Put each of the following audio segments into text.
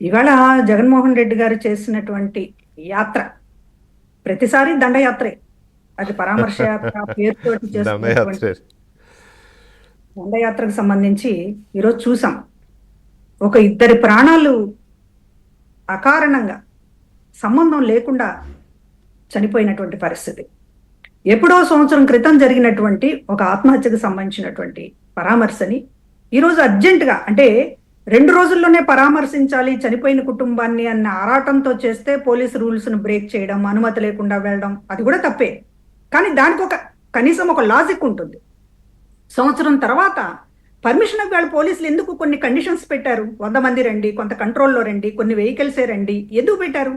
ఇవాళ జగన్మోహన్ రెడ్డి గారు చేసినటువంటి యాత్ర ప్రతిసారి దండయాత్రే. అది పరామర్శ యాత్ర పేరుతోటి చేస్తున్నటువంటి దండయాత్ర. దండయాత్రకు సంబంధించి ఈరోజు చూసాం. ఒక ఇద్దరి ప్రాణాలు అకారణంగా సంబంధం లేకుండా చనిపోయినటువంటి పరిస్థితి. ఎప్పుడో సంవత్సరం క్రితం జరిగినటువంటి ఒక ఆత్మహత్యకు సంబంధించినటువంటి పరామర్శని ఈరోజు అర్జెంటుగా, అంటే 2 రోజుల్లోనే పరామర్శించాలి చనిపోయిన కుటుంబాన్ని అన్న ఆరాటంతో చేస్తే పోలీసు రూల్స్ ను బ్రేక్ చేయడం, అనుమతి లేకుండా వెళ్ళడం అది కూడా తప్పే. కానీ దానికి కనీసం ఒక లాజిక్ ఉంటుంది. సంవత్సరం తర్వాత పర్మిషన్ వాళ్ళు పోలీసులు ఎందుకు కొన్ని కండిషన్స్ పెట్టారు? 100 మంది రండి, కొంత కంట్రోల్లో రండి, కొన్ని వెహికల్సే రండి, ఎందుకు పెట్టారు?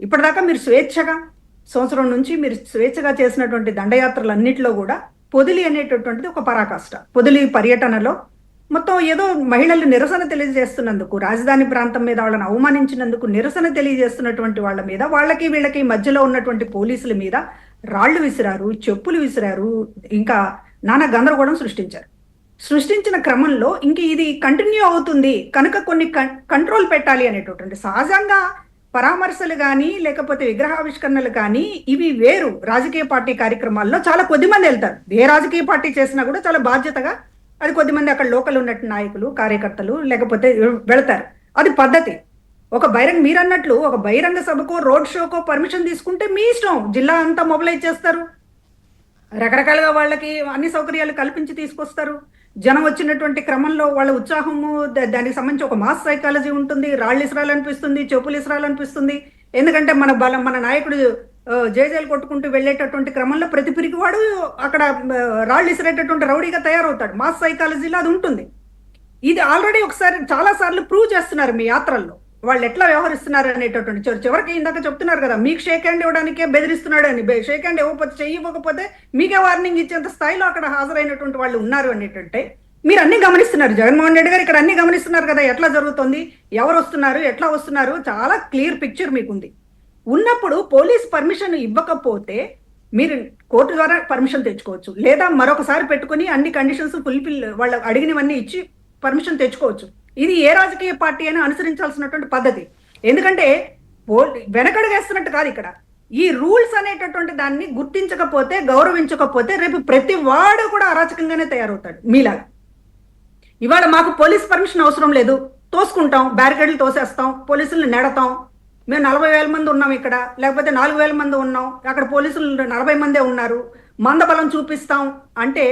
ఇప్పటిదాకా మీరు స్వేచ్ఛగా, సంవత్సరం నుంచి మీరు స్వేచ్ఛగా చేసినటువంటి దండయాత్రలన్నింటిలో కూడా పొదిలి అనేటటువంటిది ఒక పరాకాష్ట. పొదిలి పర్యటనలో మొత్తం ఏదో మహిళలు నిరసన తెలియజేస్తున్నందుకు, రాజధాని ప్రాంతం మీద వాళ్ళని అవమానించినందుకు నిరసన తెలియజేస్తున్నటువంటి వాళ్ళ మీద, వాళ్ళకి వీళ్ళకి మధ్యలో ఉన్నటువంటి పోలీసుల మీద రాళ్లు విసిరారు, చెప్పులు విసిరారు, ఇంకా నానా గందరగోళం సృష్టించిన క్రమంలో ఇంక ఇది కంటిన్యూ అవుతుంది కనుక కొన్ని కంట్రోల్ పెట్టాలి అనేటటువంటి, సహజంగా పరామర్శలు కానీ లేకపోతే విగ్రహావిష్కరణలు కానీ ఇవి వేరు. రాజకీయ పార్టీ కార్యక్రమాల్లో చాలా కొద్దిమంది వెళ్తారు. ఏ రాజకీయ పార్టీ చేసినా కూడా చాలా బాధ్యతగా అది కొద్దిమంది అక్కడ లోకల్ ఉన్నట్టు నాయకులు, కార్యకర్తలు లేకపోతే వెళతారు. అది పద్ధతి. మీరు అన్నట్లు ఒక బహిరంగ సభకో రోడ్ షోకో పర్మిషన్ తీసుకుంటే మీ ఇష్టం, జిల్లా అంతా మొబిలైజ్ చేస్తారు, రకరకాలుగా వాళ్ళకి అన్ని సౌకర్యాలు కల్పించి తీసుకొస్తారు. జనం వచ్చినటువంటి క్రమంలో వాళ్ళ ఉత్సాహము, దానికి సంబంధించి ఒక మాస్ సైకాలజీ ఉంటుంది. రాళ్ళు ఇసరాలనిపిస్తుంది, చెప్పులు ఇసరాలనిపిస్తుంది. ఎందుకంటే మన నాయకుడు జేజేలు కొట్టుకుంటూ వెళ్ళేటటువంటి క్రమంలో ప్రతి పిరికివాడు అక్కడ రాళ్ళు ఇసిరేటటువంటి రౌడీగా తయారవుతాడు. మాస్ సైకాలజీలో అది ఉంటుంది. ఇది ఆల్రెడీ ఒకసారి చాలా సార్లు ప్రూవ్ చేస్తున్నారు మీ యాత్రల్లో వాళ్ళు ఎట్లా వ్యవహరిస్తున్నారు అనేటటువంటి. చివరికి ఇందాక చెప్తున్నారు కదా, మీకు షేక్ హ్యాండ్ ఇవ్వడానికే బెదిరిస్తున్నాడు అని. షేక్ హ్యాండ్ ఇవ్వకపోతే మీకే వార్నింగ్ ఇచ్చేంత స్థాయిలో అక్కడ హాజరైనటువంటి వాళ్ళు ఉన్నారు అనేటంటే మీరు అన్ని గమనిస్తున్నారు. జగన్మోహన్ రెడ్డి గారు ఇక్కడ అన్ని గమనిస్తున్నారు కదా, ఎట్లా జరుగుతుంది, ఎవరు వస్తున్నారు, ఎట్లా వస్తున్నారు, చాలా క్లియర్ పిక్చర్ మీకుంది. ఉన్నప్పుడు పోలీస్ పర్మిషన్ ఇవ్వకపోతే మీరు కోర్టు ద్వారా పర్మిషన్ తెచ్చుకోవచ్చు, లేదా మరొకసారి పెట్టుకుని అన్ని కండిషన్స్ ఫుల్ఫిల్ వాళ్ళు అడిగినవన్నీ ఇచ్చి పర్మిషన్ తెచ్చుకోవచ్చు. ఇది ఏ రాజకీయ పార్టీ అయినా అనుసరించాల్సినటువంటి పద్ధతి. ఎందుకంటే వెనకడుగేస్తున్నట్టు కాదు ఇక్కడ. ఈ రూల్స్ అనేటటువంటి దాన్ని గుర్తించకపోతే, గౌరవించకపోతే రేపు ప్రతి వాడు కూడా అరాచకంగానే తయారవుతాడు మీలాగా. ఇవాళ మాకు పోలీస్ పర్మిషన్ అవసరం లేదు, తోసుకుంటాం, బ్యారికేడ్లు తోసేస్తాం, పోలీసులను నెడతాం, మేము 40,000 మంది ఉన్నాం ఇక్కడ, లేకపోతే 4,000 మంది ఉన్నాం, అక్కడ పోలీసులు 40 మందే ఉన్నారు, మందబలం చూపిస్తాం అంటే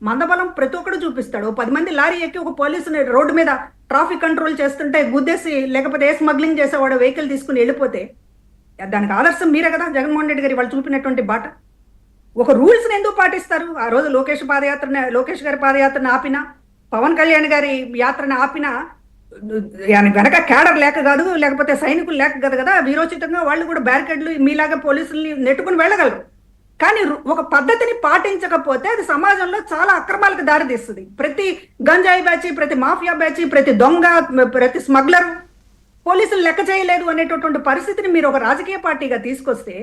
మందబలం ప్రతి ఒక్కడు చూపిస్తాడు. 10 మంది లారీ ఎక్కి ఒక పోలీసుని రోడ్డు మీద ట్రాఫిక్ కంట్రోల్ చేస్తుంటే గుద్దేసి, లేకపోతే ఏ స్మగ్లింగ్ చేసేవాడు వెహికల్ తీసుకుని వెళ్ళిపోతే దానికి ఆదర్శం మీరే కదా జగన్మోహన్ రెడ్డి గారి వాళ్ళు చూపినటువంటి బాట. ఒక రూల్స్ని ఎందుకు పాటిస్తారు? ఆ రోజు లోకేష్ గారి పాదయాత్రని ఆపినా, పవన్ కళ్యాణ్ గారి యాత్రని ఆపినా వెనక క్యాడర్ లేక కాదు, లేకపోతే సైనికులు లేక కాదు కదా, వీరోచితంగా వాళ్ళు కూడా బ్యారికేడ్లు మీలాగా పోలీసుల్ని నెట్టుకుని వెళ్ళగలరు. కానీ ఒక పద్ధతిని పాటించకపోతే అది సమాజంలో చాలా అక్రమాలకు దారితీస్తుంది. ప్రతి గంజాయి బ్యాచ్, ప్రతి మాఫియా బ్యాచ్, ప్రతి దొంగ, ప్రతి స్మగ్లర్ పోలీసులు లెక్క చేయలేదు అనేటటువంటి పరిస్థితిని మీరు ఒక రాజకీయ పార్టీగా తీసుకొస్తే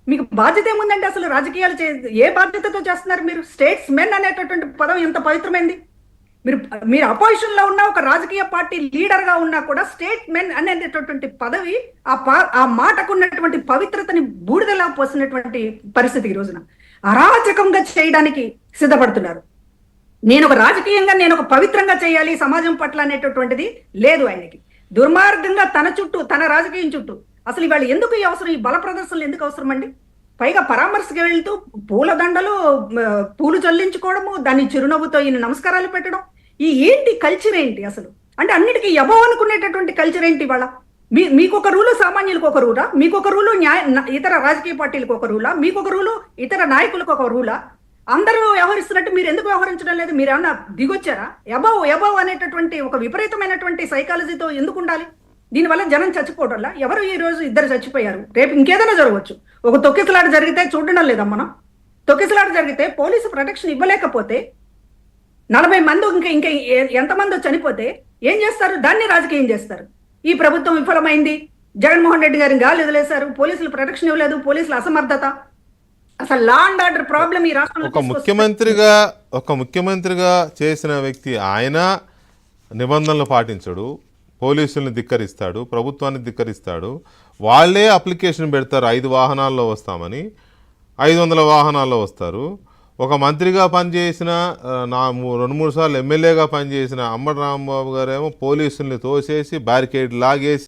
మీకు బాధ్యత ఏముందంటే అసలు రాజకీయాలు ఏ బాధ్యతతో చేస్తున్నారు మీరు? స్టేట్స్ మెన్ అనేటటువంటి పదం ఎంత పవిత్రమైంది. మీరు అపోజిషన్ లో ఉన్న ఒక రాజకీయ పార్టీ లీడర్ గా ఉన్నా కూడా స్టేట్ మెన్ అనేటటువంటి పదవి, ఆ మాటకు ఉన్నటువంటి పవిత్రతని బూడిదలా పోసినటువంటి పరిస్థితి ఈ రోజున అరాచకంగా చేయడానికి సిద్ధపడుతున్నారు. నేను ఒక పవిత్రంగా చేయాలి సమాజం పట్ల అనేటటువంటిది లేదు ఆయనకి. దుర్మార్గంగా తన చుట్టూ, తన రాజకీయం చుట్టూ అసలు ఇవాళ ఎందుకు ఈ అవసరం, ఈ బల ప్రదర్శనలు ఎందుకు అవసరం అండి? పైగా పరామర్శకి వెళ్తూ పూలదండలు, పూలు చల్లించుకోవడము, దాన్ని చిరునవ్వుతో ఈయన నమస్కారాలు పెట్టడం, ఈ ఏంటి కల్చర్ ఏంటి అసలు? అంటే అన్నిటికీ ఎబవ్ అనుకునేటటువంటి కల్చర్ ఏంటి ఇవాళ? మీకొక రూలు, సామాన్యులకు ఒక రూలా? మీకొక రూలు, ఇతర రాజకీయ పార్టీలకు ఒక రూలా? మీకొక రూలు, ఇతర నాయకులకు ఒక రూలా? అందరూ వ్యవహరిస్తున్నట్టు మీరు ఎందుకు వ్యవహరించడం లేదు? మీరు ఏమన్నా దిగొచ్చారా? ఎబవ్ అనేటటువంటి ఒక విపరీతమైనటువంటి సైకాలజీతో ఎందుకు ఉండాలి? దీనివల్ల జనం చచ్చిపోవడంలా ఎవరు ఈ రోజు 2 చచ్చిపోయారు, రేపు ఇంకేదైనా జరగవచ్చు. ఒక తొక్కిసలాట జరిగితే చూడడం లేదా మనం? తొక్కిసలాట జరిగితే పోలీసు ప్రొటెక్షన్ ఇవ్వలేకపోతే 40 మంది ఇంకా ఎంతమంది చనిపోతే ఏం చేస్తారు? దాన్ని రాజకీయం చేస్తారు. ఈ ప్రభుత్వం విఫలమైంది, జగన్మోహన్ రెడ్డి గారిని గాలి వదిలేశారు, పోలీసులు ప్రొటెక్షన్ ఇవ్వలేదు, పోలీసుల అసమర్థత, అసలు లా అండ్ ఆర్డర్ ప్రాబ్లం ఈ రాష్ట్రంలో. ఒక ముఖ్యమంత్రిగా చేసిన వ్యక్తి ఆయన నిబంధనలు పాటించడు, పోలీసుల్ని ధిక్కరిస్తాడు, ప్రభుత్వాన్ని ధిక్కరిస్తాడు. వాళ్ళే అప్లికేషన్ పెడతారు 5 వాహనాల్లో వస్తామని, 500 వాహనాల్లో వస్తారు. ఒక మంత్రిగా పనిచేసిన 2-3 సార్లు ఎమ్మెల్యేగా పనిచేసిన అంబటి రాంబాబు గారేమో పోలీసుల్ని తోసేసి బ్యారికేడ్ లాగేసి